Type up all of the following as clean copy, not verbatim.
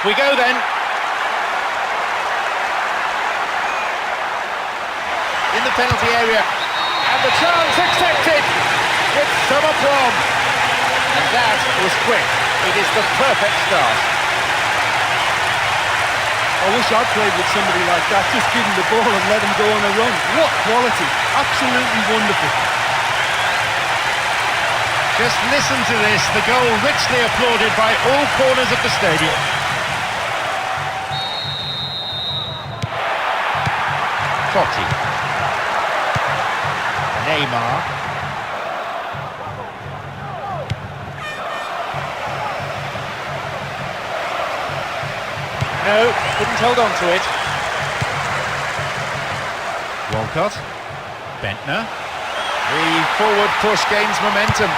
Off we go then. In the penalty area. And the chance accepted with some aplomb. And that was quick. It is the perfect start. I wish I played with somebody like that. Just give him the ball and let him go on a run. What quality. Absolutely wonderful. Just listen to this. The goal richly applauded by all corners of the stadium. Totti. Neymar. No, couldn't hold on to it. Walcott. Bentner. The forward push gains momentum.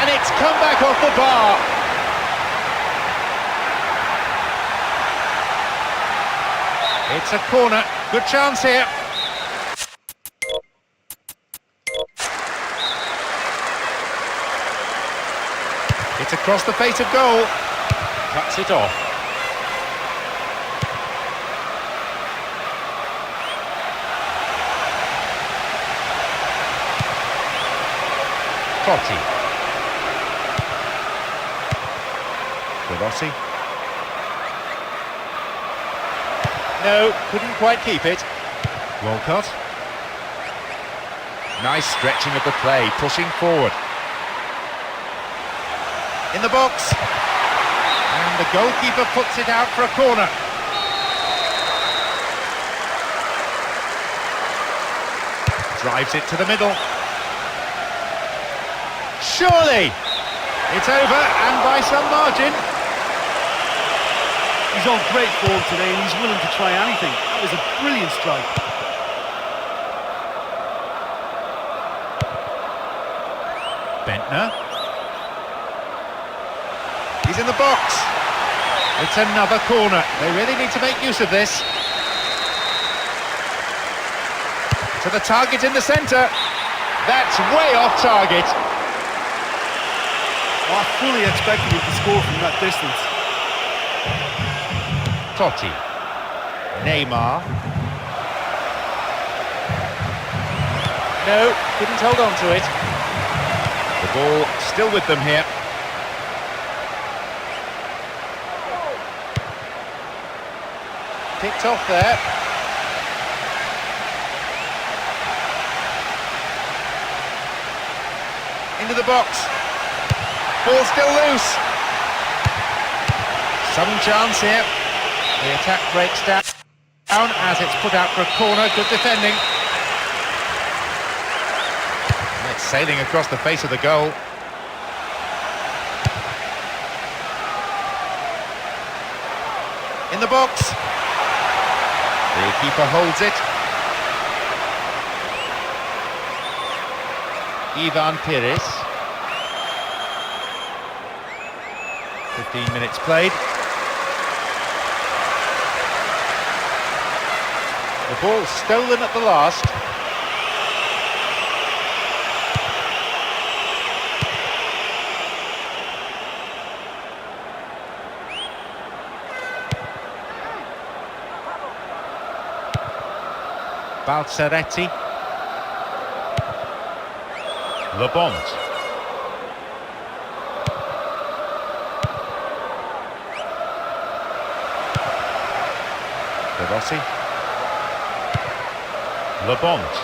And it's come back off the bar. It's a corner. Good chance here. It's across the face of goal. Cuts it off. Totti. Rossi. No, couldn't quite keep it. Walcott. Nice stretching of the play, pushing forward. In the box. And the goalkeeper puts it out for a corner. Drives it to the middle. Surely! It's over, and by some margin. He's on great form today and he's willing to try anything. That was a brilliant strike. Bentner. He's in the box. It's another corner. They really need to make use of this. To the target in the centre. That's way off target. I fully expected him to score from that distance. Totti. Neymar. No, couldn't hold on to it. The ball still with them here. Picked off there. Into the box. Ball still loose. Some chance here. The attack breaks down as it's put out for a corner. Good defending. And it's sailing across the face of the goal. In the box. The keeper holds it. Ivan Pires. 15 minutes played. The ball stolen at the last. Balzaretti. Lebont. Rossi. Lebont.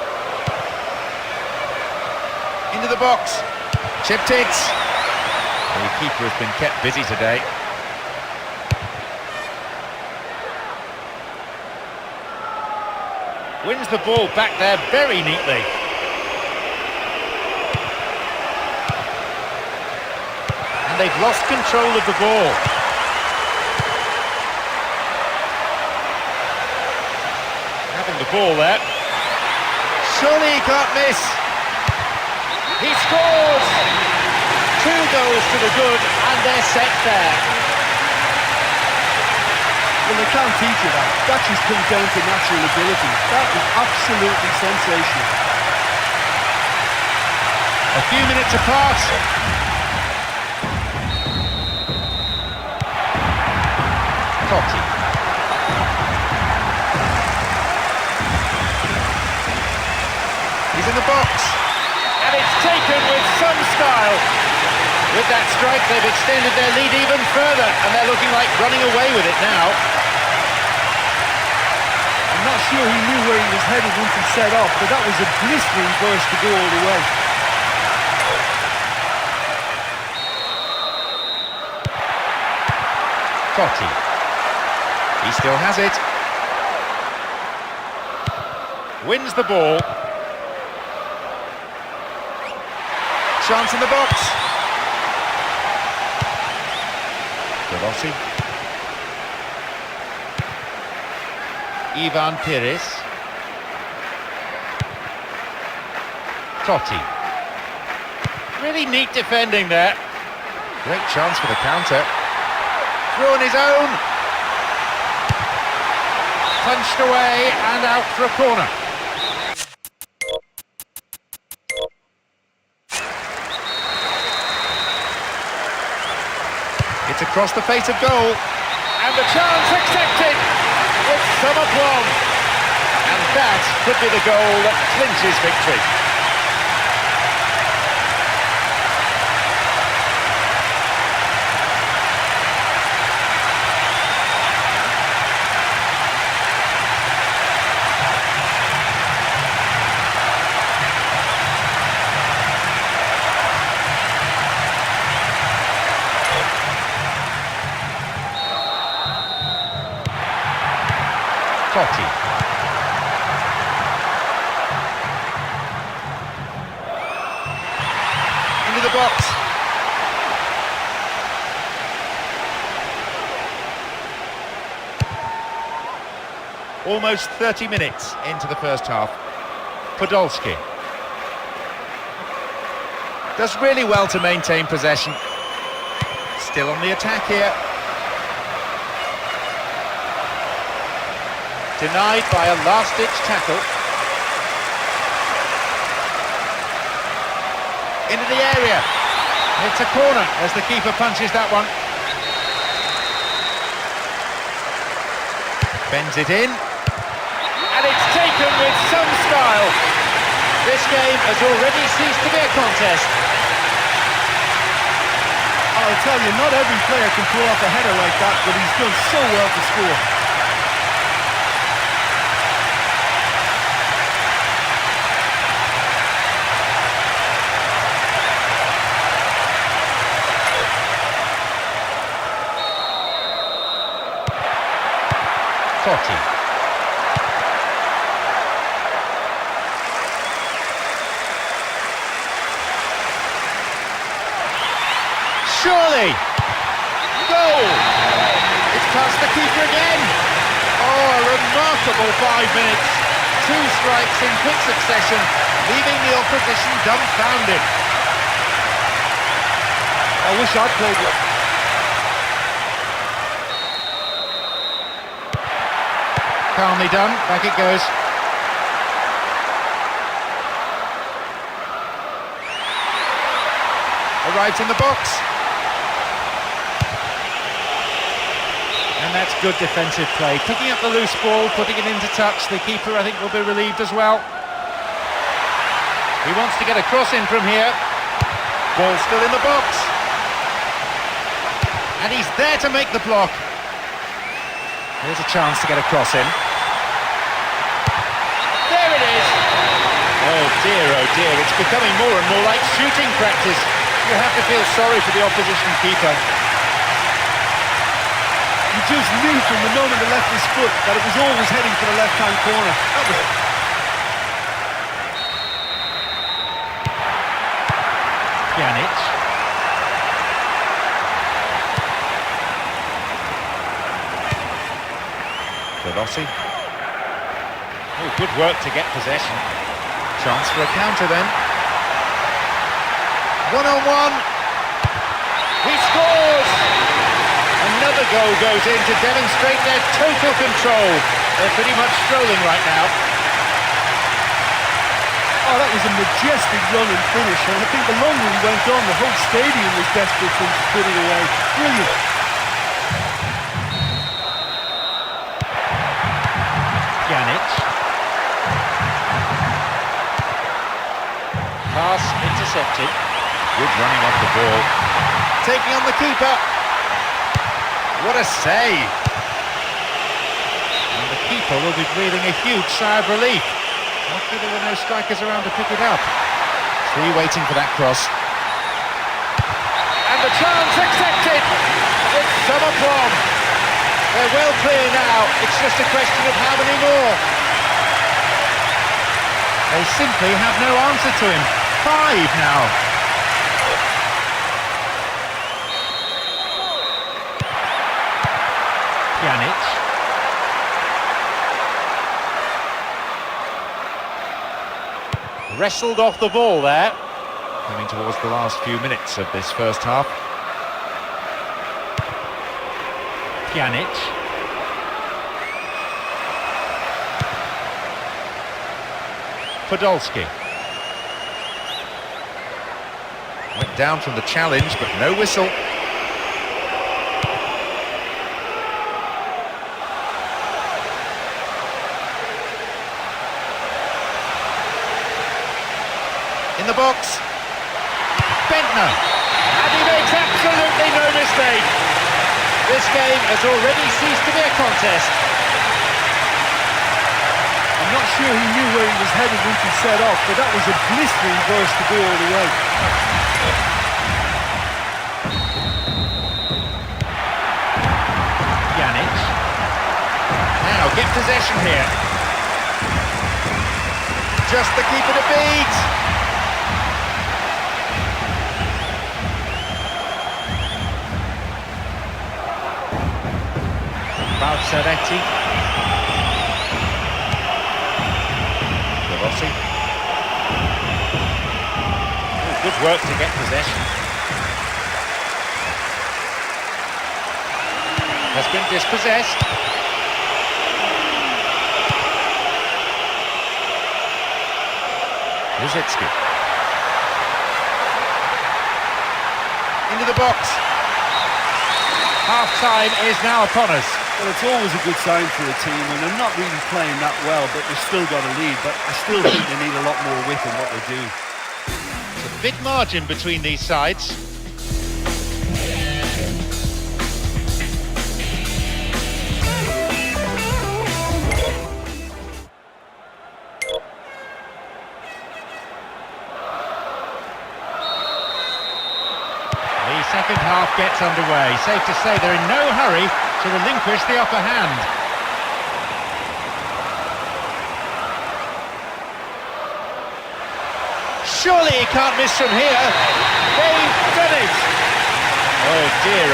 Into the box. Chipped it. The keeper has been kept busy today. Wins the ball back there very neatly. And they've lost control of the ball. Having the ball there. Surely he can't miss. He scores! 2 goals to the good, and they're set there. Well, they can't teach you that. That just comes down to natural ability. That is absolutely sensational. A few minutes apart. Totti. He's in the box. And it's taken with some style. With that strike, they've extended their lead even further, and they're looking like running away with it now. I'm not sure he knew where he was headed once he set off, but that was a blistering burst to go all the way. Totti. He still has it. Wins the ball. Chance in the box. Rossi. Ivan Pires. Totti. Really neat defending there. Great chance for the counter. Through on his own. Punched away and out for a corner. It's across the face of goal, and the chance accepted with some aplomb. And that could be the goal that clinches victory. Totti. Into the box. Almost 30 minutes into the first half. Podolski. Does really well to maintain possession. Still on the attack here. Denied by a last-ditch tackle. Into the area. It's a corner as the keeper punches that one. Bends it in. And it's taken with some style. This game has already ceased to be a contest. I'll tell you, not every player can pull off a header like that, but he's done so well to score. Totti. Surely! Goal! It's past the keeper again! Oh, a remarkable 5 minutes. 2 strikes in quick succession, leaving the opposition dumbfounded. I wish I'd played it. Calmly done, back it goes. Arrives in the box. And that's good defensive play. Picking up the loose ball, putting it into touch. The keeper, I think, will be relieved as well. He wants to get a cross in from here. Ball still in the box. And he's there to make the block. Here's a chance to get a cross in. There it is! Oh dear, it's becoming more and more like shooting practice. You have to feel sorry for the opposition keeper. You just knew from the moment he left his foot that it was always heading for the left-hand corner. That was... Pjanic. Rossi. Oh, good work to get possession. Chance for a counter then. 1-on-1. He scores! Another goal goes in to demonstrate their total control. They're pretty much strolling right now. Oh, that was a majestic run and finish, and I think the longer he went on, the whole stadium was desperate for him to put it away. Brilliant. Pass intercepted. Good running off the ball. Taking on the keeper. What a save! And the keeper will be breathing a huge sigh of relief. Luckily there were no strikers around to pick it up. Three waiting for that cross. And the chance accepted! It's some aplomb. They're well clear now. It's just a question of how many more. They simply have no answer to him. 5 now. Pjanic. Wrestled off the ball there. Coming towards the last few minutes of this first half. Pjanic. Podolski. Went down from the challenge, but no whistle. In the box. Bentner. And he makes absolutely no mistake. This game has already ceased to be a contest. I'm not sure he knew where he was headed when he set off, but that was a blistering burst to go all the way. Pjanic. Now get possession here. Just the keeper to beat. Balzaretti. Rossi. Oh, good work to get possession. Has been dispossessed. Ruzicki. Into the box. Half-time is now upon us. Well, it's always a good sign for a team when they're not really playing that well, but they've still got a lead. But I still think they need a lot more width in what they do. It's a big margin between these sides. The second half gets underway. Safe to say they're in no hurry to relinquish the upper hand. Surely he can't miss from here. They've done it! Oh dear,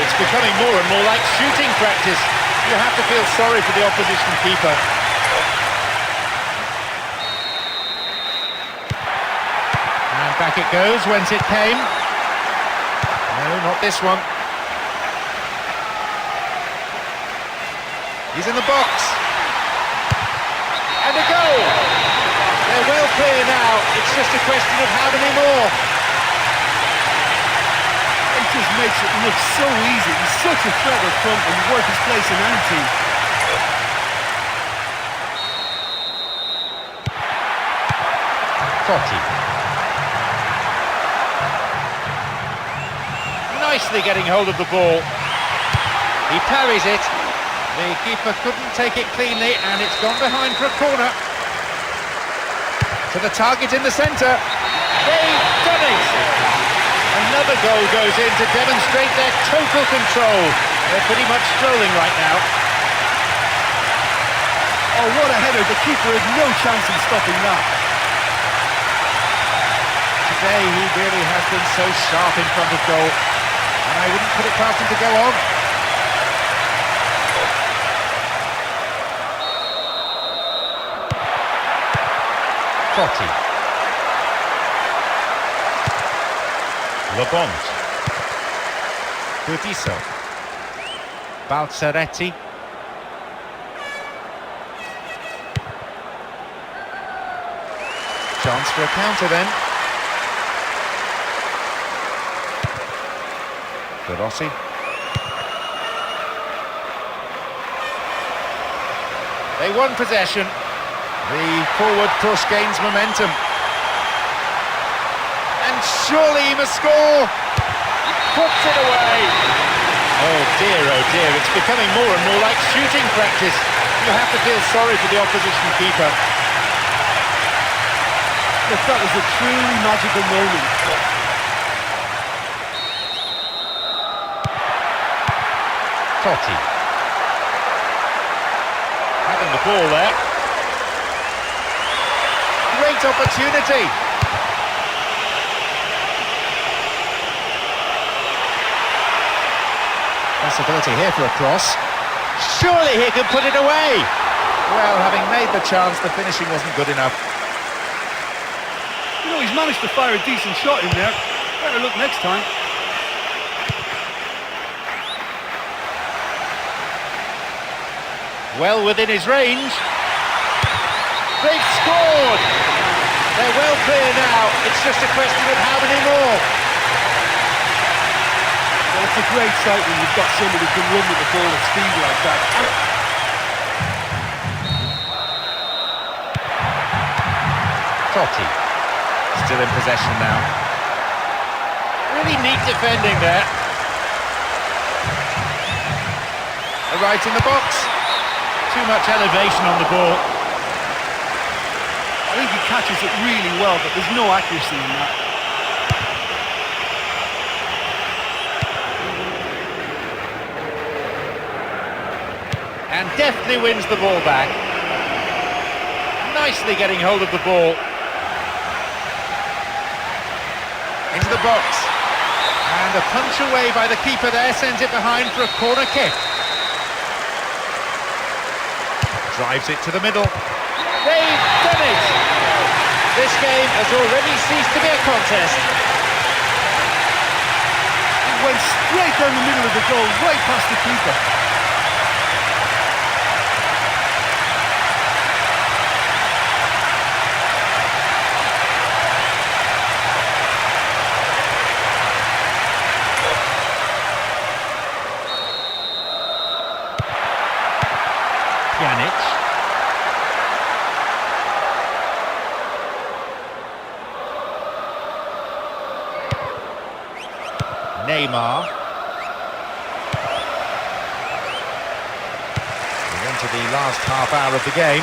it's becoming more and more like shooting practice. You have to feel sorry for the opposition keeper. And back it goes, whence it came. No, not this one. He's in the box. And a goal! They're well clear now. It's just a question of how many more. It just makes it look so easy. He's such a threat up front and worth his place in any team. Totti. Nicely getting hold of the ball. He parries it. The keeper couldn't take it cleanly and it's gone behind for a corner. To the target in the centre. They've done it! Another goal goes in to demonstrate their total control. They're pretty much strolling right now. Oh, what a header. The keeper had no chance in stopping that. Today he really has been so sharp in front of goal. And I wouldn't put it past him to go on. Totti. Lebont. Budiso. Balzaretti. Chance for a counter then. Rossi. They won possession. The forward push gains momentum. And surely he must score. Puts it away. Oh dear, it's becoming more and more like shooting practice. You have to feel sorry for the opposition keeper. Look, that was a truly magical moment. Totti. Having the ball there. Great opportunity. Possibility here for a cross. Surely he could put it away. Well, having made the chance, the finishing wasn't good enough. You know, he's managed to fire a decent shot in there. Better look next time. Well within his range. They've scored! They're well clear now. It's just a question of how many more. Well, it's a great sight when you've got somebody who can run with the ball at speed like that. Totti. Still in possession now. Really neat defending there. Right in the box. Too much elevation on the ball. I think he catches it really well, but there's no accuracy in that. And deftly wins the ball back. Nicely getting hold of the ball. Into the box. And a punch away by the keeper there sends it behind for a corner kick. Drives it to the middle. They've done it! This game has already ceased to be a contest. It went straight down the middle of the goal, right past the keeper. Pjanic. Neymar. We're into the last half hour of the game.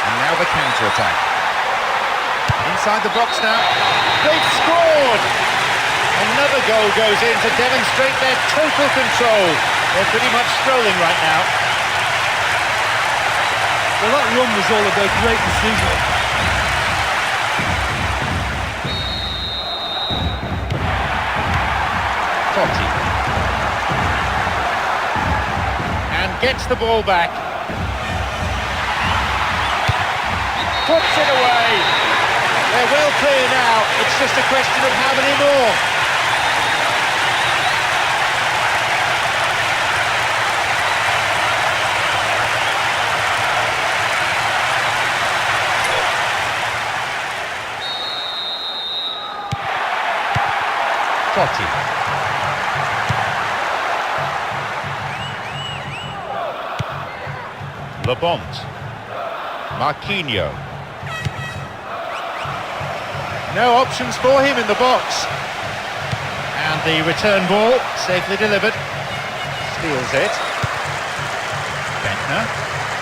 And now the counter-attack. Inside the box now. They've scored! Another goal goes in to demonstrate their total control. They're pretty much strolling right now. Well, that run was all about great decision. Totti. And gets the ball back. Puts it away. They're well clear now. It's just a question of how many more. Totti. Lebont. Marquinhos. No options for him in the box. And the return ball, safely delivered. Steals it. Bentner.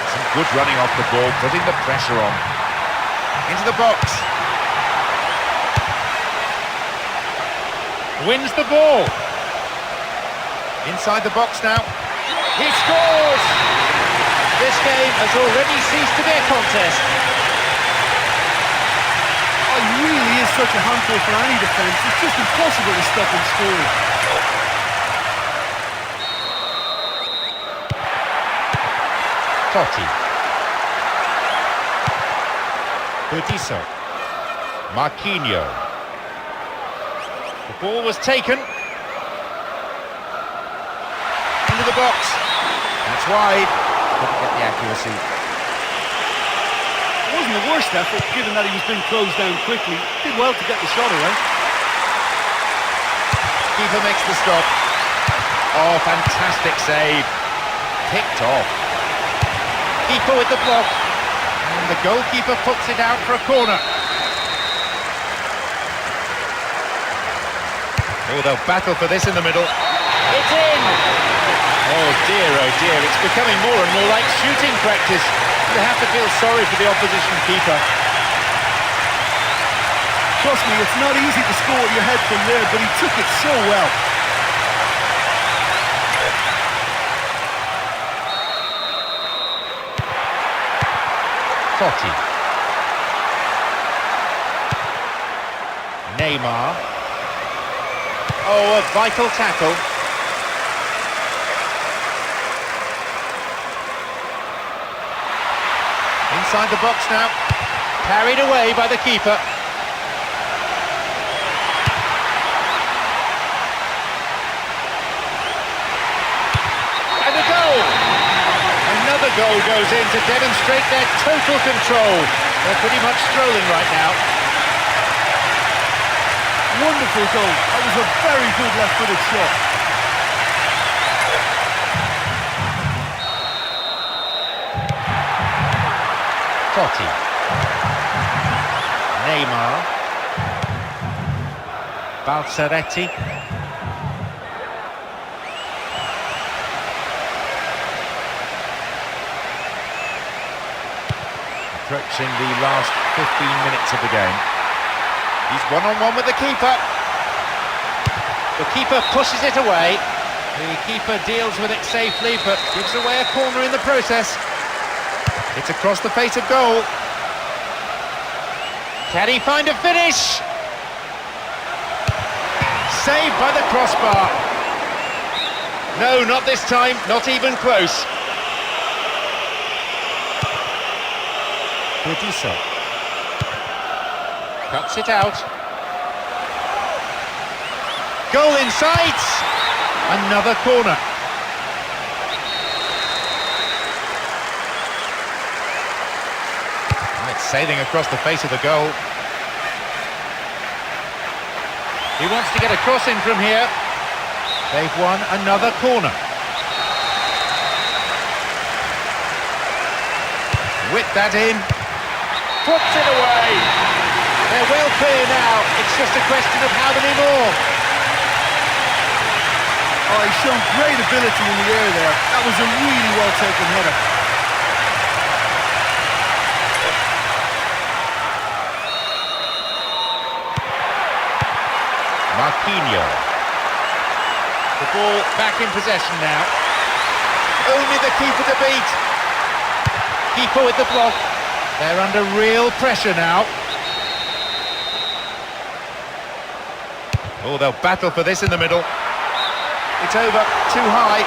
Some good running off the ball, putting the pressure on. Into the box. Wins the ball. Inside the box now. He scores! This game has already ceased to be a contest. Oh, he really is such a handful for any defence. It's just impossible to stop him scoring. Totti. Burdisso. Marquinhos. The ball was taken. Into the box. That's wide. Couldn't get the accuracy. It wasn't the worst effort, given that he was being closed down quickly. Did well to get the shot away. Keeper makes the stop. Oh, fantastic save. Picked off. Keeper with the block. And the goalkeeper puts it out for a corner. Oh, they'll battle for this in the middle. It's in! Oh dear, it's becoming more and more like shooting practice. You have to feel sorry for the opposition keeper. Trust me, it's not easy to score your head from there, but he took it so well. Totti. Neymar. Oh, a vital tackle. Inside the box now. Carried away by the keeper. And a goal! Another goal goes in to demonstrate their total control. They're pretty much strolling right now. Wonderful goal. That was a very good left-footed shot. Totti. Neymar. Balzaretti. Approaching the last 15 minutes of the game. He's one-on-one with the keeper. The keeper pushes it away. The keeper deals with it safely, but gives away a corner in the process. It's across the face of goal. Can he find a finish? Saved by the crossbar. No, not this time, not even close. Budiso. Cuts it out. Goal in sight! Another corner. It's sailing across the face of the goal. He wants to get a cross in from here. They've won another corner. Whip that in. Puts it away. They're well clear now. It's just a question of how many more. Oh, he's shown great ability in the air there. That was a really well-taken header. Marquinhos. The ball back in possession now. Only the keeper to beat. Keeper with the block. They're under real pressure now. Oh, they'll battle for this in the middle. It's over, too high.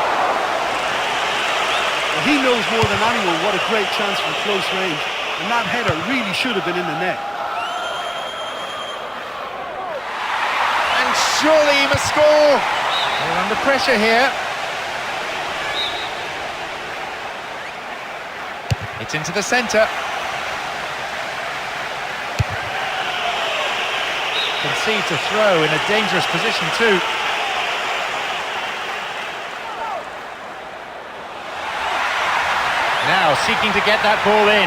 Well, he knows more than anyone what a great chance from close range. And that header really should have been in the net. And surely he must score. They're under pressure here. It's into the centre. Concedes a throw in a dangerous position too. Now seeking to get that ball in.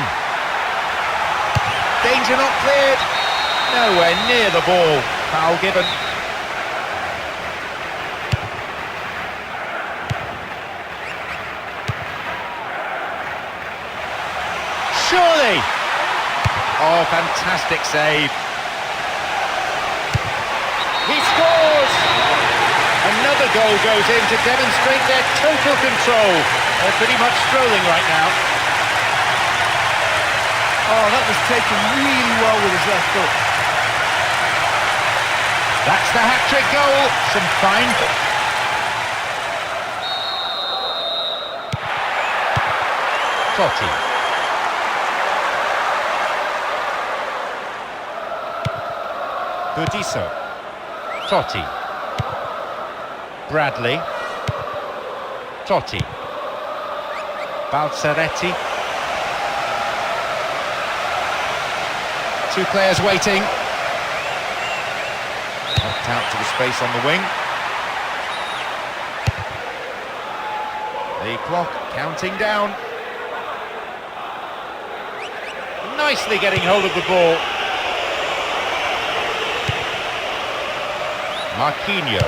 Danger not cleared. Nowhere near the ball. Foul given. Surely! Oh, fantastic save. He scores! Another goal goes in to demonstrate their total control. They're pretty much strolling right now. Oh, that was taken really well with his left foot. That's the hat-trick goal. Some fine... Totti. Budiso. Totti. Bradley. Totti. Balzaretti. Two players waiting. Knocked out to the space on the wing. The clock counting down. Nicely getting hold of the ball. Marquinhos.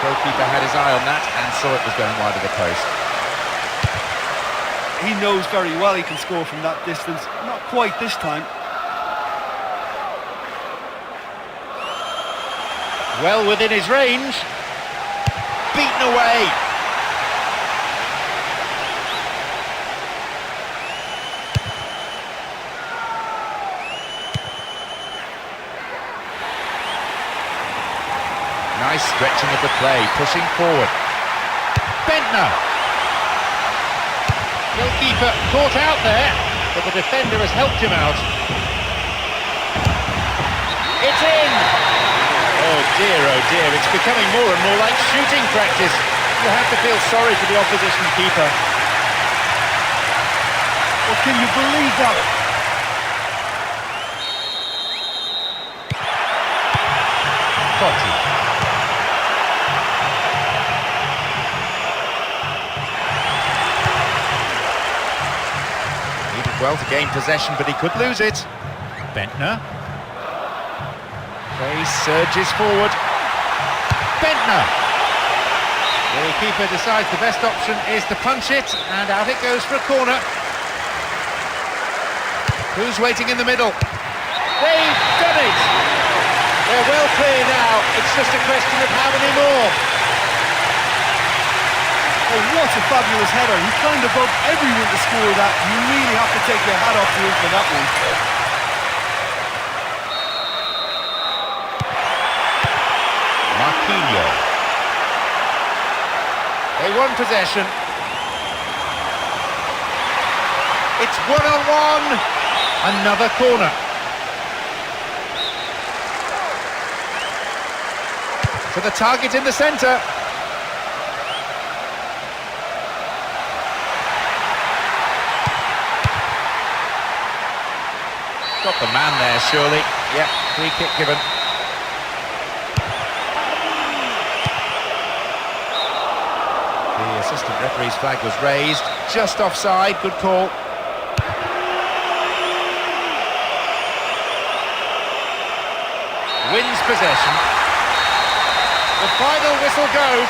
Goalkeeper had his eye on that and saw it was going wide of the post. He knows very well he can score from that distance. Not quite this time. Well within his range. Beaten away. Nice stretching of the play, pushing forward. Bentner. Goalkeeper caught out there, but the defender has helped him out. It's in! Oh dear, it's becoming more and more like shooting practice. You have to feel sorry for the opposition keeper. Well, can you believe that? Totti. Well to gain possession, but he could lose it. Bentner. Play surges forward. Bentner. The keeper decides the best option is to punch it, and out it goes for a corner. Who's waiting in the middle? They've done it! They're well clear now, it's just a question of how many more. Oh, what a fabulous header. He climbed above everyone to score that. You really have to take your hat off to him for that one. Marquinhos. They won possession. It's one-on-one. Another corner. To the target in the centre. Got the man there, surely. Yep, free kick given. The assistant referee's flag was raised. Just offside, good call. Wins possession. The final whistle goes.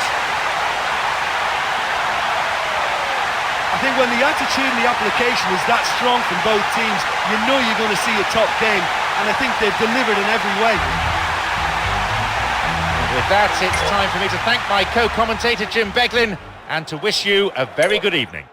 I think when the attitude and the application is that strong from both teams, you know you're going to see a top game, and I think they've delivered in every way. With that, it's time for me to thank my co-commentator Jim Beglin and to wish you a very good evening.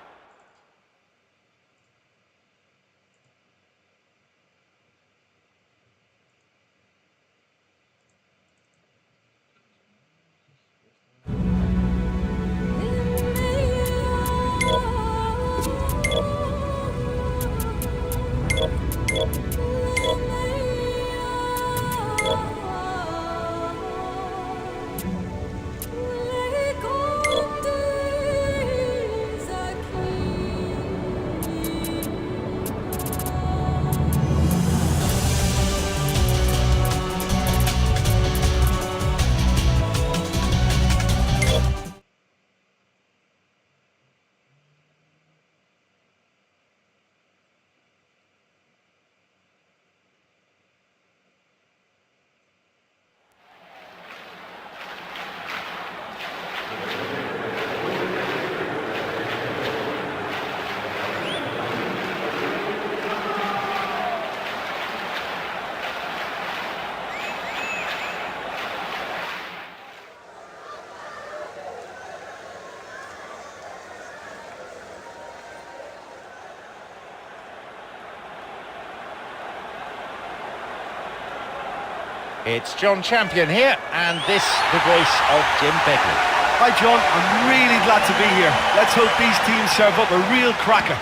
It's John Champion here, and this the voice of Jim Beglin. Hi John, I'm really glad to be here. Let's hope these teams serve up a real cracker.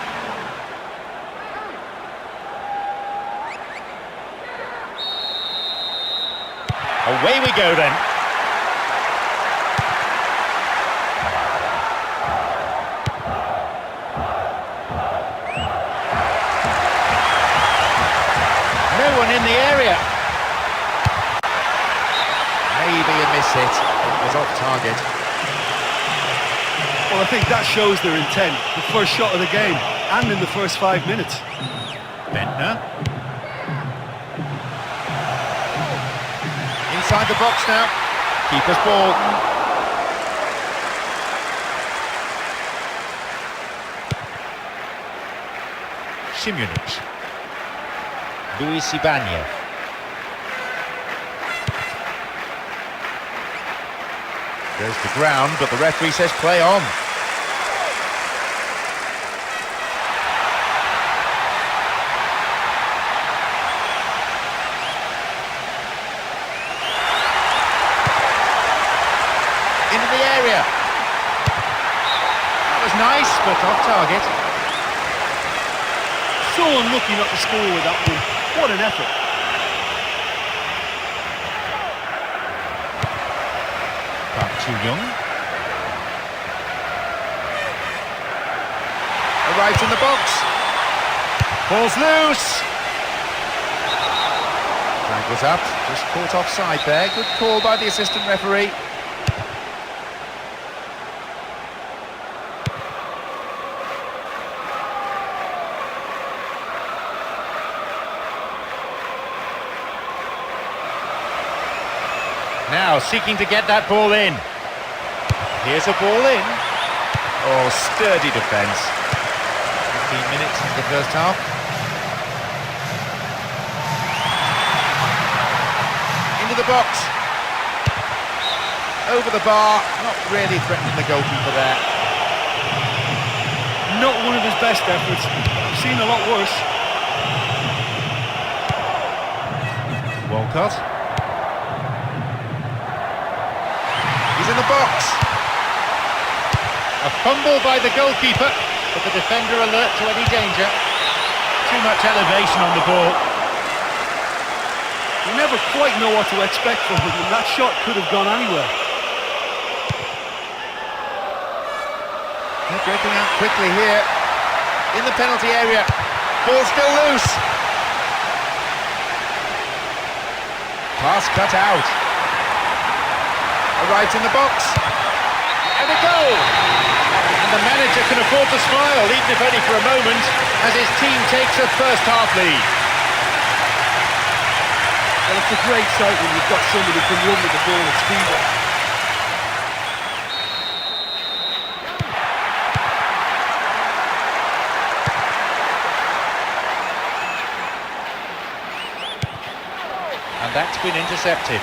Away we go then. No one in the area. Maybe a miss hit. It was off target. Well, I think that shows their intent. The first shot of the game, and in the first 5 minutes. Bentner. Inside the box now. Keeper's ball. Simunic. Luis Ibanez. Goes to ground, but the referee says play on. Into the area. That was nice, but off target. So unlucky not to score with that one. What an effort. Park Chu-young. Arrives in the box. Ball's loose. Flag was up, just caught offside there. Good call by the assistant referee. Now seeking to get that ball in. Here's a ball in. Oh, sturdy defence. 15 minutes into the first half. Into the box. Over the bar. Not really threatening the goalkeeper there. Not one of his best efforts. I've seen a lot worse. Walcott. In the box. A fumble by the goalkeeper, but the defender alert to any danger. Too much elevation on the ball. You never quite know what to expect from him, and that shot could have gone anywhere. They're breaking out quickly here. In the penalty area. Ball still loose. Pass cut out. Arrives in the box, and a goal! And the manager can afford to smile, even if only for a moment, as his team takes a first-half lead. Well, it's a great sight when you've got somebody who can run with the ball at speed. And that's been intercepted.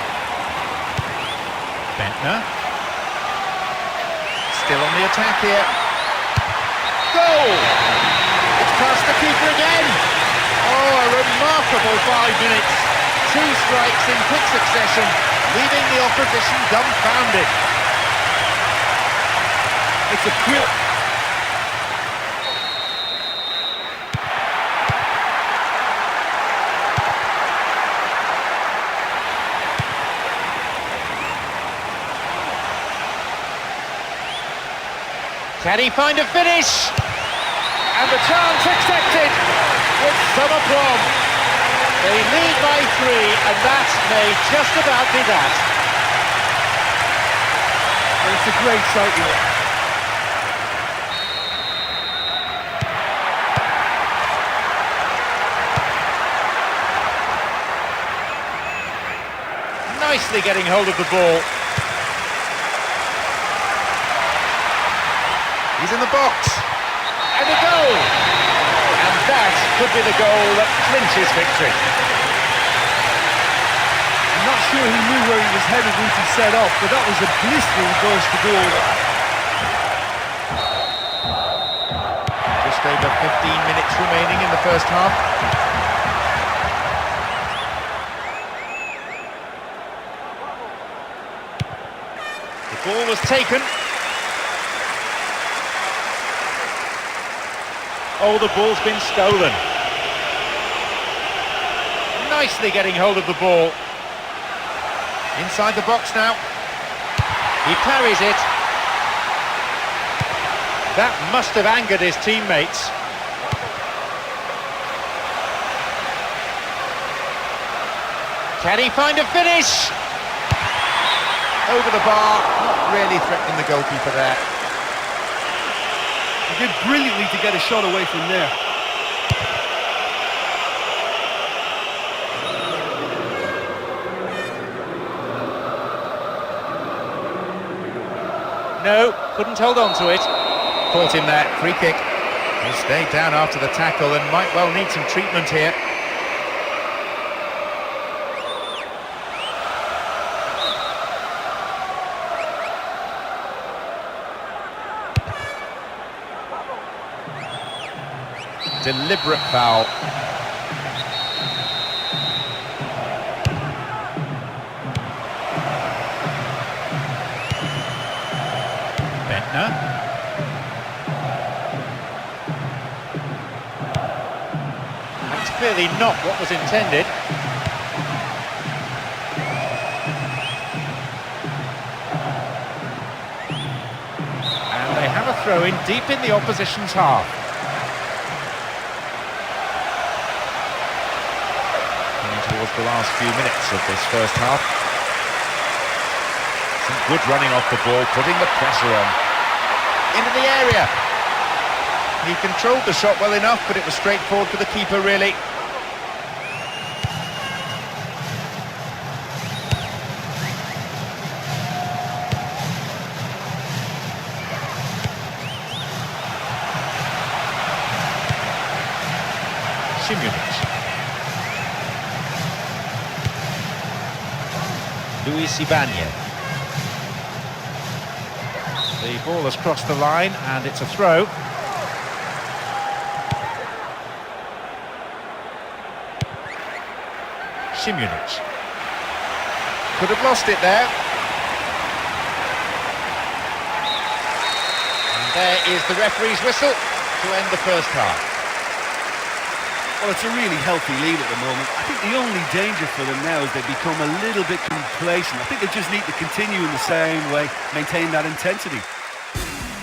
Bentner. Still on the attack here. Goal! It's past the keeper again. Oh, a remarkable 5 minutes. 2 strikes in quick succession, leaving the opposition dumbfounded. It's a quick... Can he find a finish? And the chance accepted with some aplomb. They lead by 3, and that may just about be that. And it's a great sight here. Nicely getting hold of the ball. He's in the box, and a goal! And that could be the goal that clinches victory. I'm not sure he knew where he was headed once he set off, but that was a blistering burst to goal. Just over 15 minutes remaining in the first half. The ball was taken. Oh, the ball's been stolen. Nicely getting hold of the ball. Inside the box now. He parries it. That must have angered his teammates. Can he find a finish? Over the bar, not really threatening the goalkeeper there. He did brilliantly to get a shot away from there. No, couldn't hold on to it. Caught him there, free kick. He stayed down after the tackle and might well need some treatment here. Deliberate foul. Bentner. That's clearly not what was intended. And they have a throw-in deep in the opposition's half. Towards the last few minutes of this first half. Some good running off the ball, putting the pressure on. Into the area. He controlled the shot well enough, but it was straightforward for the keeper, really. Simunic. Luis Ibanez. The ball has crossed the line and it's a throw. Simunic. Could have lost it there. And there is the referee's whistle to end the first half. Well, it's a really healthy lead at the moment. I think the only danger for them now is they become a little bit complacent. I think they just need to continue in the same way, maintain that intensity.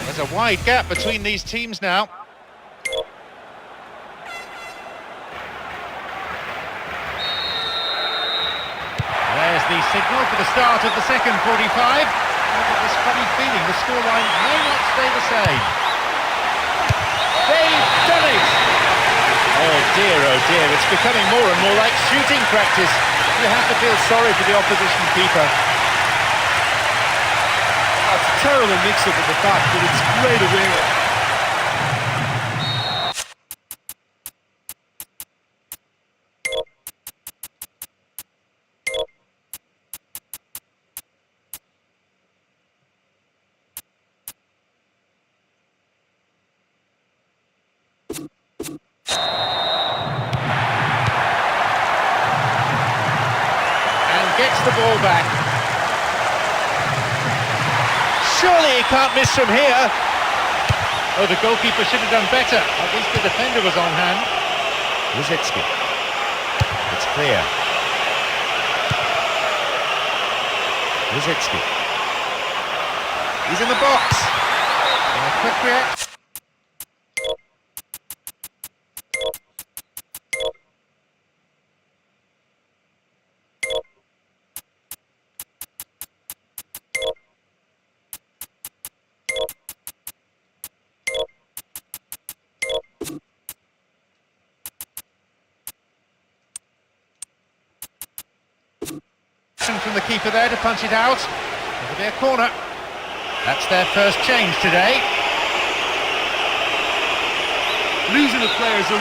There's a wide gap between these teams now. There's the signal for the start of the second 45. I've got this funny feeling the scoreline may not stay the same. They've done it! Oh dear, it's becoming more and more like shooting practice. You have to feel sorry for the opposition keeper. It's a terrible mix-up at the back, but it's great awareness. Gets the ball back. Surely he can't miss from here. Oh, the goalkeeper should have done better. At least the defender was on hand. Rosicki. It's clear. Rosicki. He's in the box. And a quick reaction. From the keeper there to punch it out. It'll be a corner. That's their first change today. Losing a player is a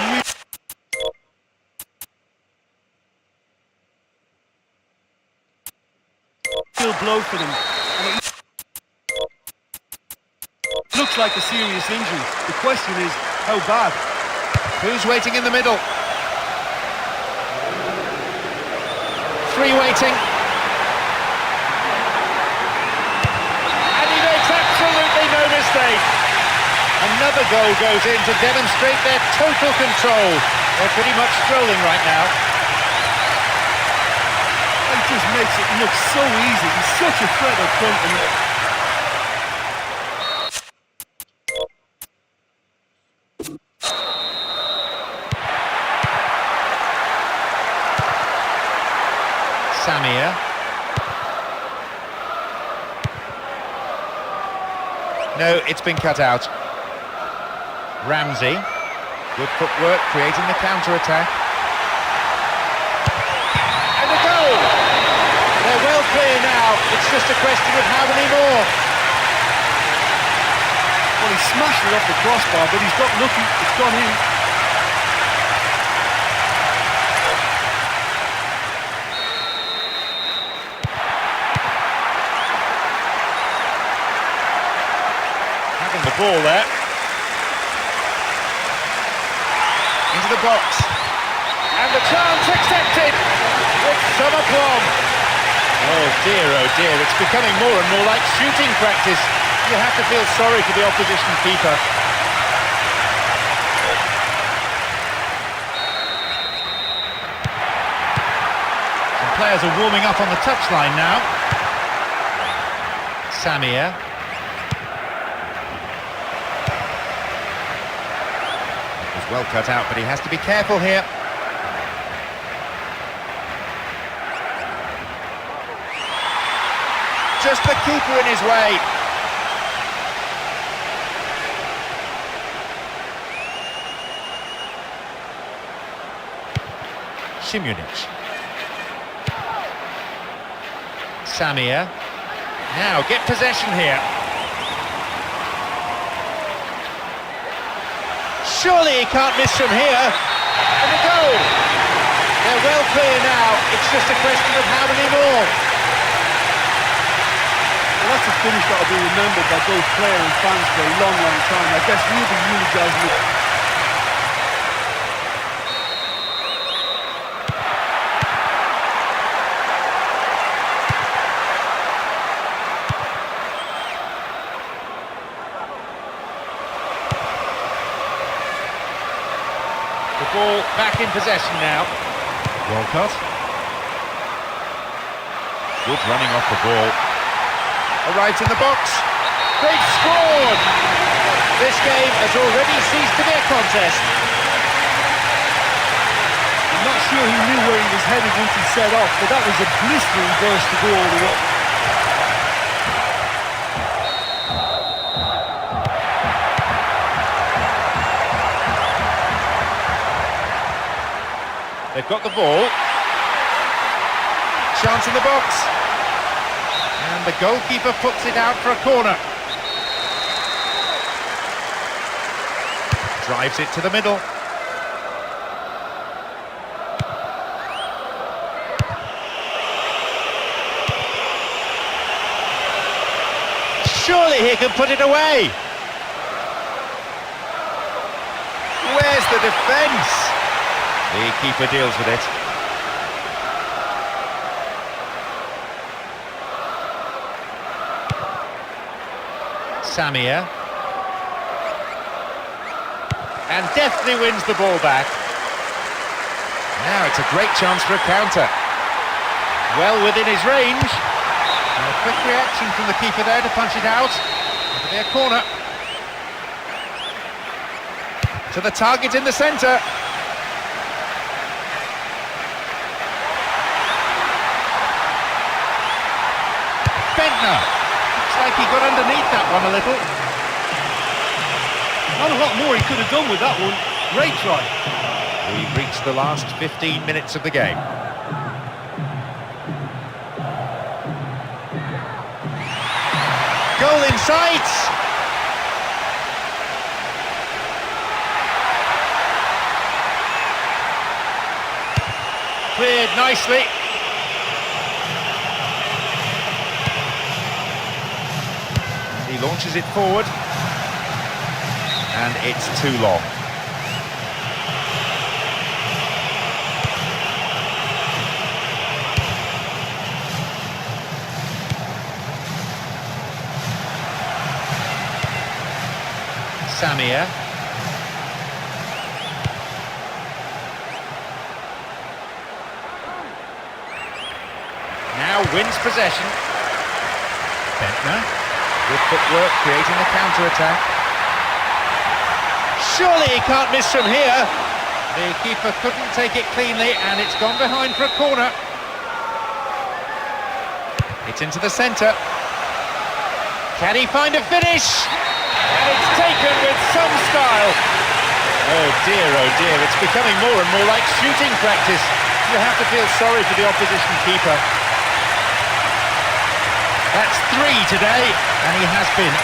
real blow for them. And it looks like a serious injury. The question is, how bad? Who's waiting in the middle? Three waiting. Mistake. Another goal goes in to demonstrate their total control. They're pretty much strolling right now. It just makes it look so easy. He's such a threat up front. Samir. No, it's been cut out. Ramsey. Good footwork, creating the counter-attack. And a goal! They're well clear now. It's just a question of how many more. Well, he smashed it off the crossbar, but he's got lucky. It's gone in. Having the ball there. Into the box. And the chance accepted with some aplomb. Oh dear, it's becoming more and more like shooting practice. You have to feel sorry for the opposition keeper. Some players are warming up on the touchline now. Samir. It was well cut out, but he has to be careful here. Just the keeper in his way. Simunic. Samir. Now get possession here. Surely he can't miss from here. And a goal. They're well clear now. It's just a question of how many more. Well, that's a finish that will be remembered by both player and fans for a long, long time. I guess we'll be eulogising it. The ball back in possession now. Walcott. Good running off the ball. Arrives in the box. They've scored! This game has already ceased to be a contest. I'm not sure he knew where he was headed once he set off, but that was a blistering burst to go all the way. They've got the ball. Chance in the box. And the goalkeeper puts it out for a corner. Drives it to the middle. Surely he can put it away. Where's the defence? The keeper deals with it. Samir. And deftly wins the ball back. Now it's a great chance for a counter. Well within his range. And a quick reaction from the keeper there to punch it out. It'll be a corner. To the target in the centre. Bentner. Looks like he got underneath that one a little. Not a lot more he could have done with that one. Great try. We've reached the last 15 minutes of the game. Goal in sight! Cleared nicely. He launches it forward. And it's too long. Samir. Now wins possession. Bentner. Good footwork, creating a counter-attack. Surely he can't miss from here. The keeper couldn't take it cleanly, and it's gone behind for a corner. It's into the centre. Can he find a finish? And it's taken with some style. Oh dear, it's becoming more and more like shooting practice. You have to feel sorry for the opposition keeper. That's 3 today, and he has been.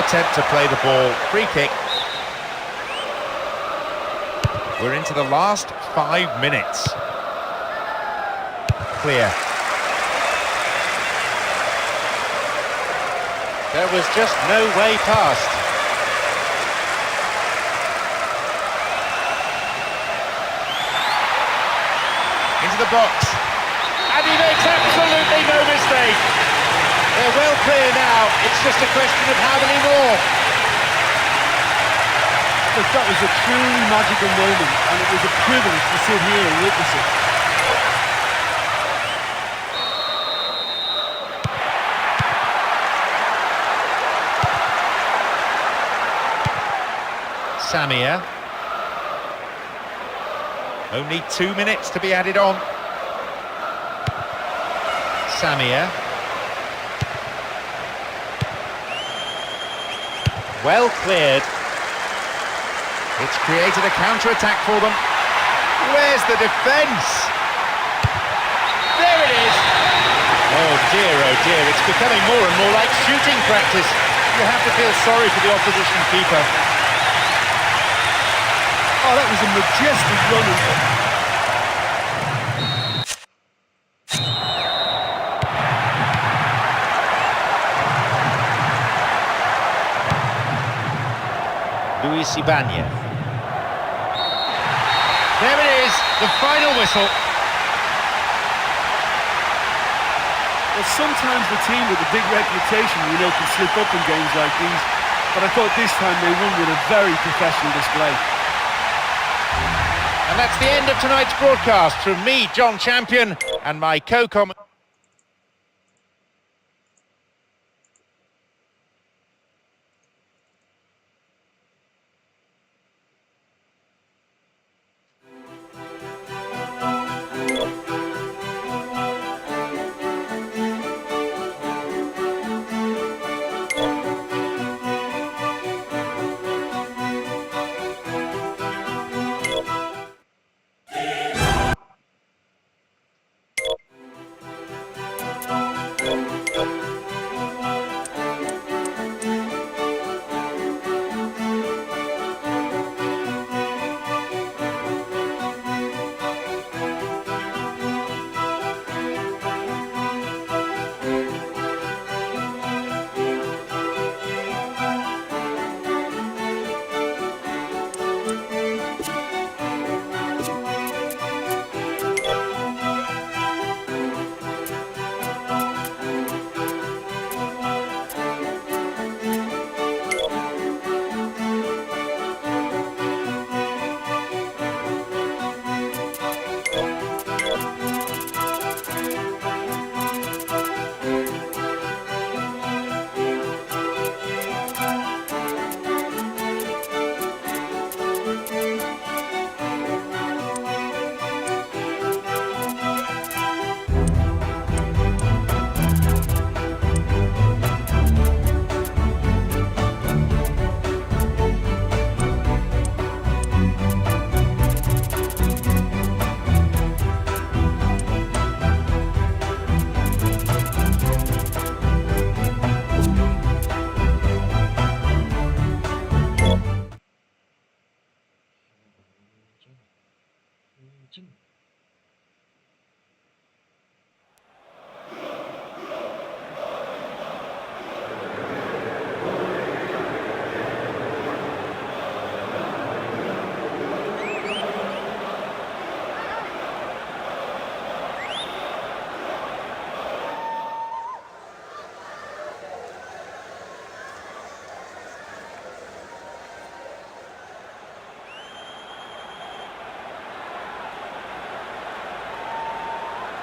attempt to play the ball. Free kick. We're into the last 5 minutes. Clear. There was just no way past. Into the box. And he makes absolutely no mistake. They're well clear now. It's just a question of how many more. But that was a truly magical moment, and it was a privilege to sit here and witness it. Samir. Only 2 minutes to be added on. Samir. Well cleared. It's created a counter-attack for them. Where's the defence? There it is! Oh dear, it's becoming more and more like shooting practice. You have to feel sorry for the opposition keeper. Oh, that was a majestic run. Luis Ibanez. There it is, the final whistle. Well, sometimes the team with a big reputation, can slip up in games like these. But I thought this time they won with a very professional display. And that's the end of tonight's broadcast from me, John Champion, and my co-commentator.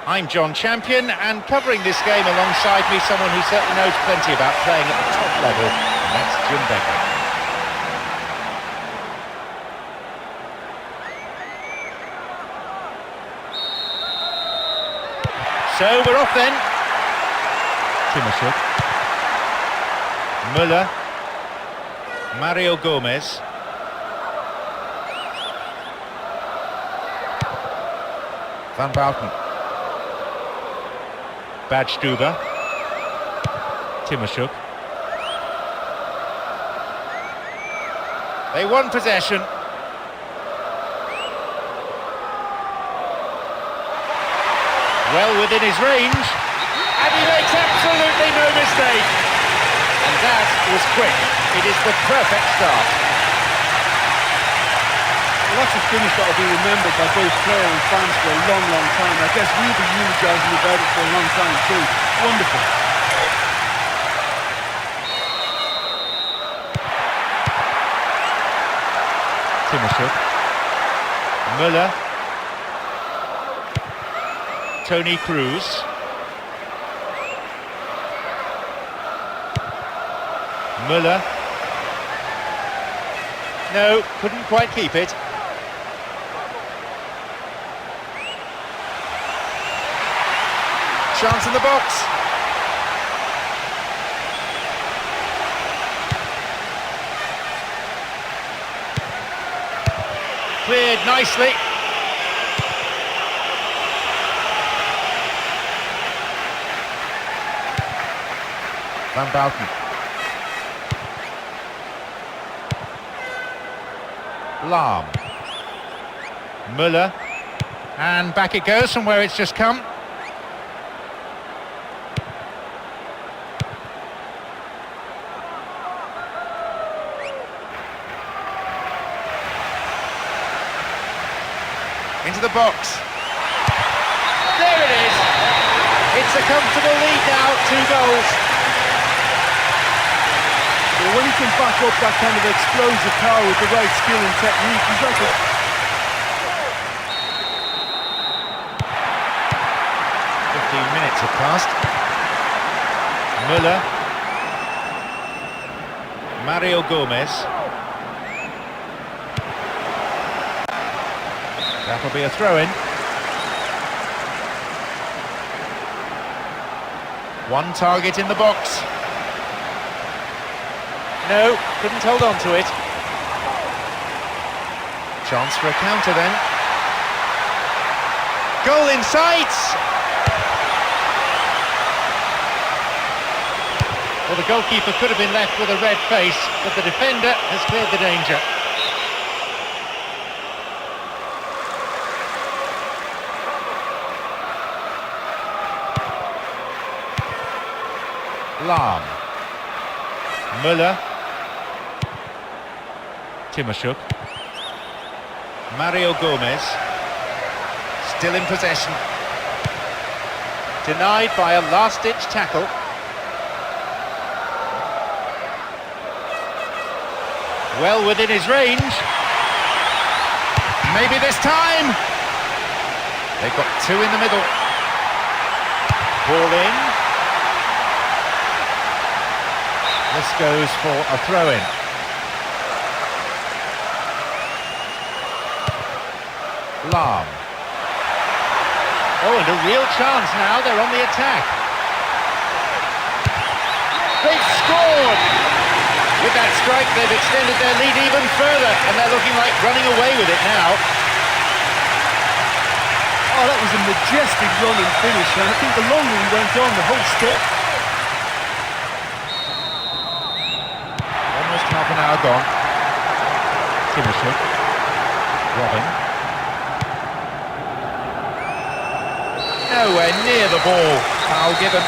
I'm John Champion, and covering this game alongside me, someone who certainly knows plenty about playing at the top level, and that's Jim Begley. So we're off then. Timashuk. Müller. Mario Gomez. Van Bouten. Badstuber. Timashuk. They won possession. Well within his range, and he makes absolutely no mistake. And that was quick. It is the perfect start. Well, that's a finish that will be remembered by both player and fans for a long, long time. I guess we'll be eulogising about it for a long time too. Wonderful. Timashuk. Müller. Toni Kroos. Müller. No, couldn't quite keep it. Chance in the box. Cleared nicely. Van Bouten. Lahm. Müller. And back it goes from where it's just come. Into the box. There it is. It's a comfortable lead now, 2 goals. Well, when he can back up that kind of explosive power with the right skill and technique, he's like a... 15 minutes have passed. Müller. Mario Gomez. That'll be a throw-in. One target in the box. No, couldn't hold on to it. Chance for a counter then. Goal in sight! Well, the goalkeeper could have been left with a red face, but the defender has cleared the danger. Lahm. Müller. Timashuk. Mario Gomez. Still in possession. Denied by a last-ditch tackle. Well within his range. Maybe this time. They've got 2 in the middle. Ball in. This goes for a throw-in. Lahm. Oh, and a real chance now. They're on the attack. They've scored! With that strike, they've extended their lead even further, and they're looking like running away with it now. Oh, that was a majestic run and finish, and I think the longer he went on, the whole step... Almost half an hour gone. Timashuk. Robin. Nowhere near the ball. Foul given.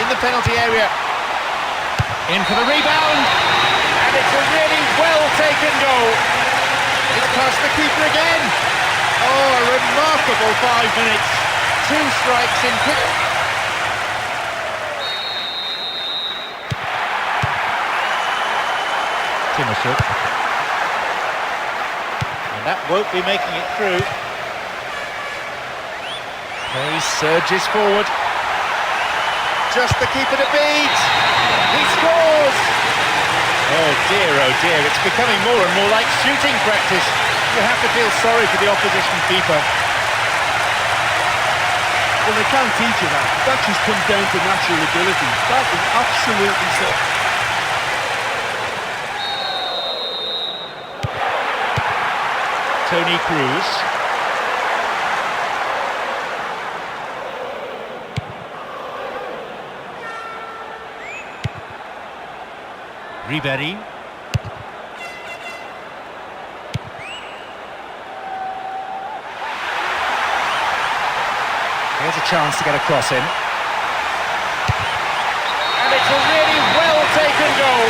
In the penalty area. In for the rebound. And it's a really well-taken goal. It's past the keeper again. Oh, a remarkable 5 minutes. 2 strikes in quick. Timashuk. And that won't be making it through. He surges forward. Just the keeper to beat. He scores! Oh dear, it's becoming more and more like shooting practice. You have to feel sorry for the opposition keeper. Well, they can't teach you that. That just comes down to natural ability. That is absolutely so. Toni Kroos. Ribéry. Here's a chance to get a cross in. And it's a really well-taken goal.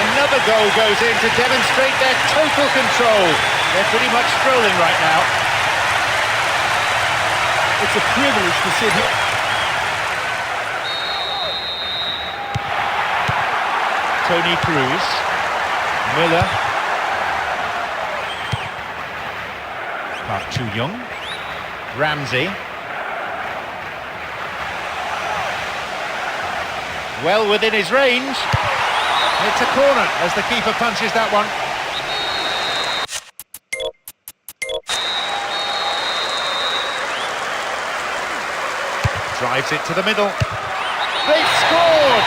Another goal goes in to demonstrate their total control. They're pretty much strolling right now. It's a privilege to sit here. Toni Kroos. Müller. Park Chu-young. Ramsey. Well within his range. It's a corner as the keeper punches that one. Drives it to the middle. They've scored!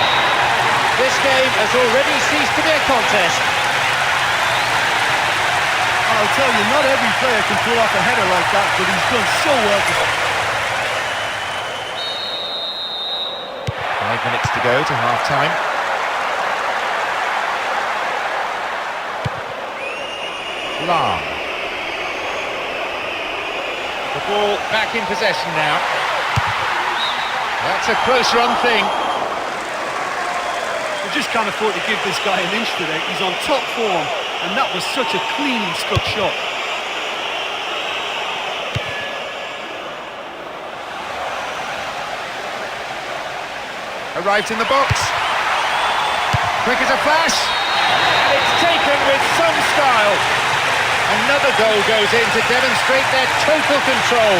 This game has already ceased to be a contest. I'll tell you, not every player can pull off a header like that, but he's done so well. 5 minutes to go to half-time. Lahm. The ball back in possession now. That's a close-run thing. We just can't afford to give this guy an inch today. He's on top form, and that was such a cleanly struck shot. Arrives in the box. Quick as a flash. And it's taken with some style. Another goal goes in to demonstrate their total control.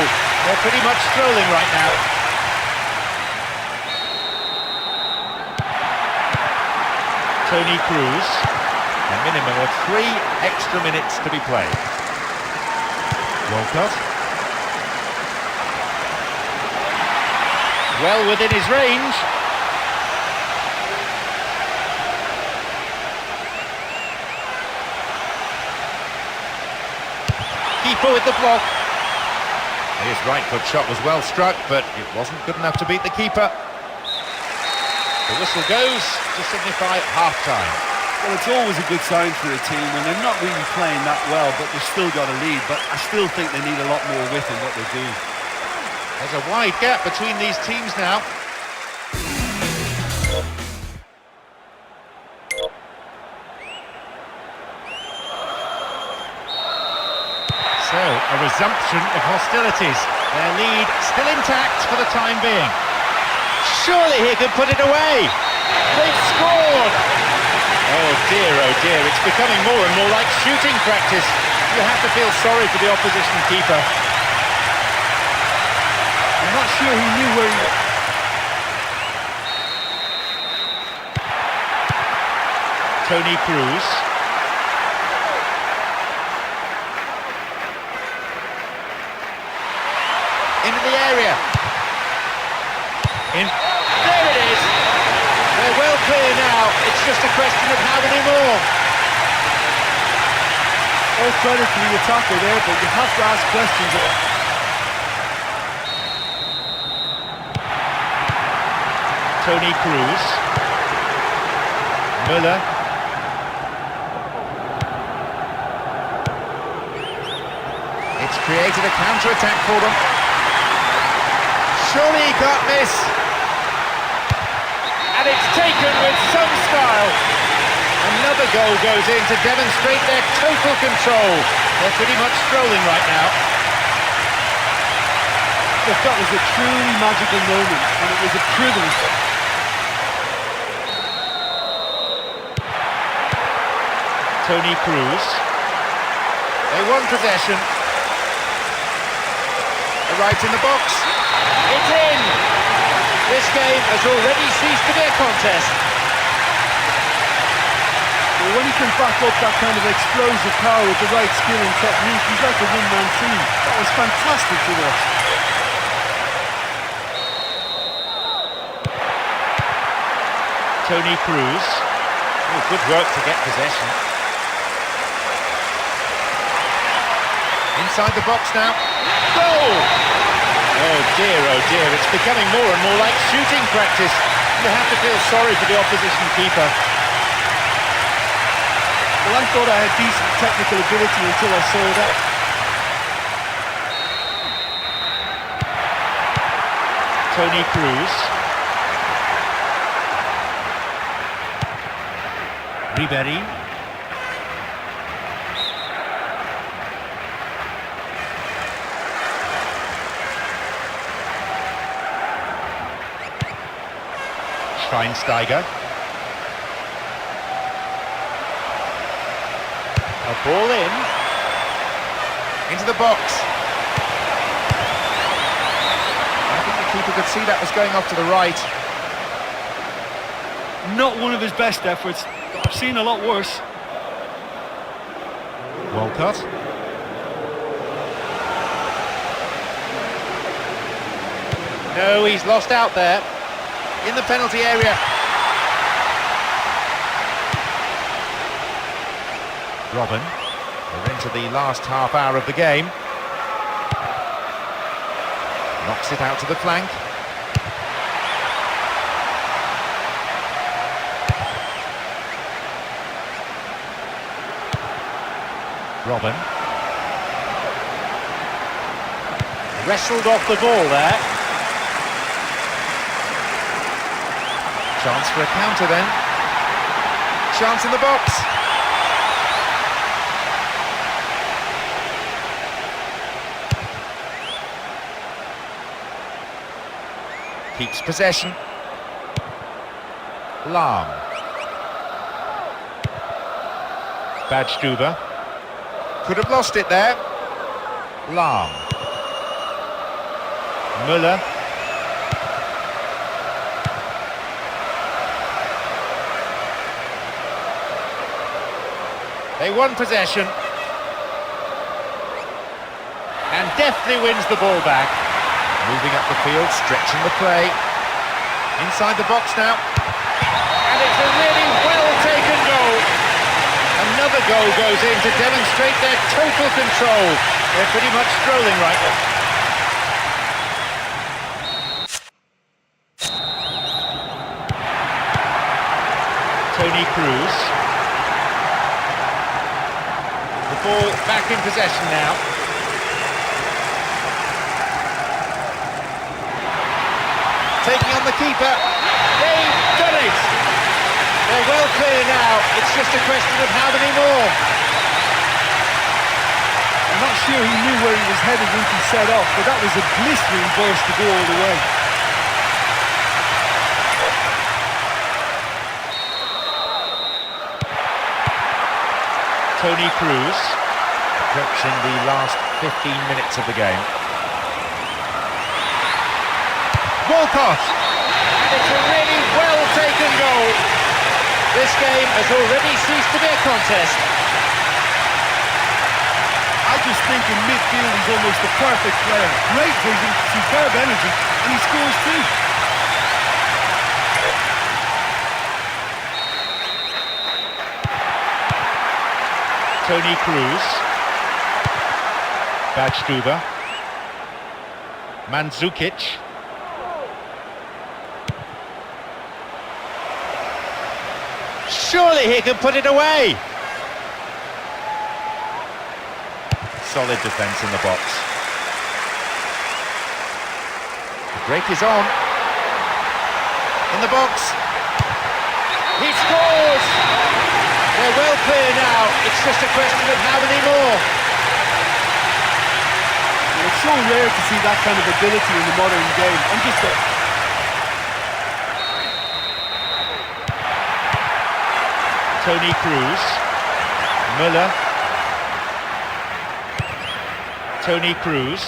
They're pretty much strolling right now. Toni Kroos. A minimum of 3 extra minutes to be played. Walcott. Well within his range. Keeper with the block. His right foot shot was well struck, but it wasn't good enough to beat the keeper. The whistle goes to signify half-time. Well, it's always a good sign for a team when they're not really playing that well, but they've still got a lead. But I still think they need a lot more width in what they're doing. There's a wide gap between these teams now. So, a resumption of hostilities. Their lead still intact for the time being. Surely he could put it away. They've scored. Oh dear, it's becoming more and more like shooting practice. You have to feel sorry for the opposition keeper. I'm not sure he knew where he... Toni Kroos. Into the area. There it is. They're well clear now. It's just a question of how many more. All credit to the attacker there, but you have to ask questions. Toni Kroos. Müller. It's created a counter-attack for them. Surely he can't miss. And it's taken with some style. Another goal goes in to demonstrate their total control. They're pretty much strolling right now. But that was a truly magical moment, and it was a privilege. Toni Kroos. They won possession. Right in the box. It's in! This game has already ceased to be a contest. Well, when he can back up that kind of explosive power with the right skill and technique, he's like a one-man team. That was fantastic to watch. Toni Kroos. Oh, good work to get possession. Inside the box now. Goal! Oh dear, it's becoming more and more like shooting practice. You have to feel sorry for the opposition keeper. Well, I thought I had decent technical ability until I saw that. Toni Kroos. Ribéry. Schweinsteiger. A ball in. Into the box. I think the keeper could see that was going off to the right. Not one of his best efforts. I've seen a lot worse. Walcott. No, he's lost out there. In the penalty area. Robin. We're into the last half hour of the game. Knocks it out to the flank. Robin. Wrestled off the ball there. Chance for a counter then. Chance in the box. Keeps possession. Lahm. Badstuber. Could have lost it there. Lahm. Müller. They won possession. And deftly wins the ball back. Moving up the field, stretching the play. Inside the box now. And it's a really well-taken goal. Another goal goes in to demonstrate their total control. They're pretty much strolling right now. Toni Kroos. The ball back in possession now. Taking on the keeper. They've done it! They're well clear now. It's just a question of how many more. I'm not sure he knew where he was headed once he set off, but that was a blistering burst to go all the way. Toni Kroos, approaching the last 15 minutes of the game. Walcott! And it's a really well-taken goal. This game has already ceased to be a contest. I just think in midfield he's almost the perfect player. Great vision, superb energy, and he scores too. Toni Kroos. Badstuber. Mandzukic. Surely he can put it away! Solid defence in the box. The break is on. In the box. He scores! They're well clear now. It's just a question of how many more. It's so rare to see that kind of ability in the modern game. Toni Kroos. Müller. Toni Kroos.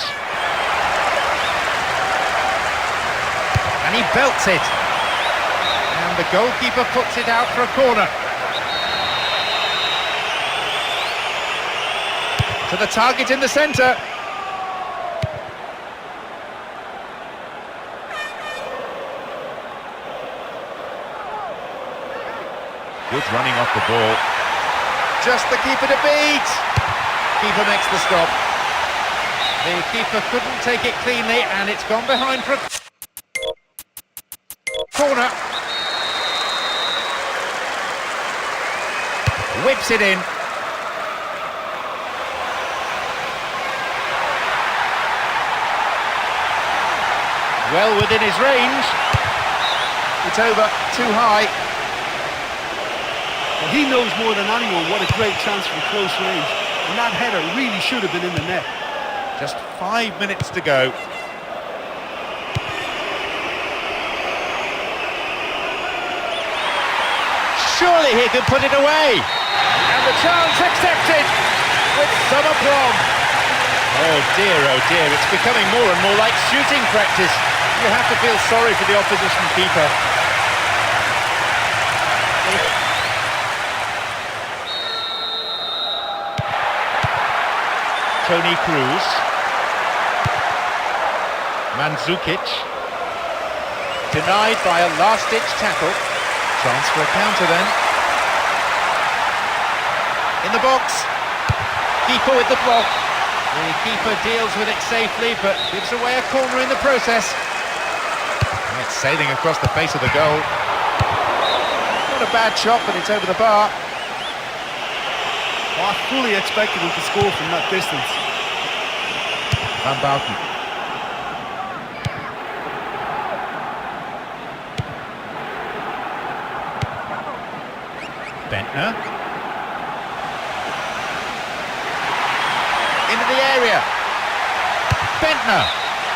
And he belts it. And the goalkeeper puts it out for a corner. To the target in the centre. Good running off the ball. Just the keeper to beat. Keeper makes the stop. The keeper couldn't take it cleanly, and it's gone behind for a corner. Whips it in. Well within his range. It's over too high. Well, he knows more than anyone what a great chance from close range. And that header really should have been in the net. Just 5 minutes to go. Surely he could put it away. And the chance accepted with some aplomb. Oh dear, it's becoming more and more like shooting practice. You have to feel sorry for the opposition keeper. Toni Kroos. Mandzukic. Denied by a last-ditch tackle. Chance for a counter then. In the box. Keeper with the block. The keeper deals with it safely, but gives away a corner in the process. And it's sailing across the face of the goal. Not a bad shot, but it's over the bar. Well, I fully expected him to score from that distance. Van Bauten. Bentner. Into the area. Bentner.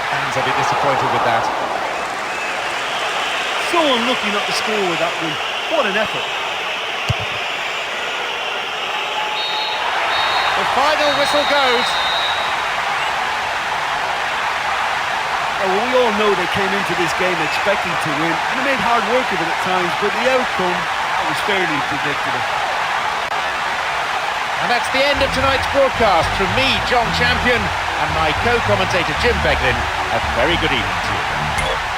Fans will be disappointed with that. So unlucky not to score with that one. What an effort. The final whistle goes. Well, we all know they came into this game expecting to win, and they made hard work of it at times, but the outcome, that was fairly predictable. And that's the end of tonight's broadcast. From me, John Champion, and my co-commentator Jim Beglin. A very good evening to you.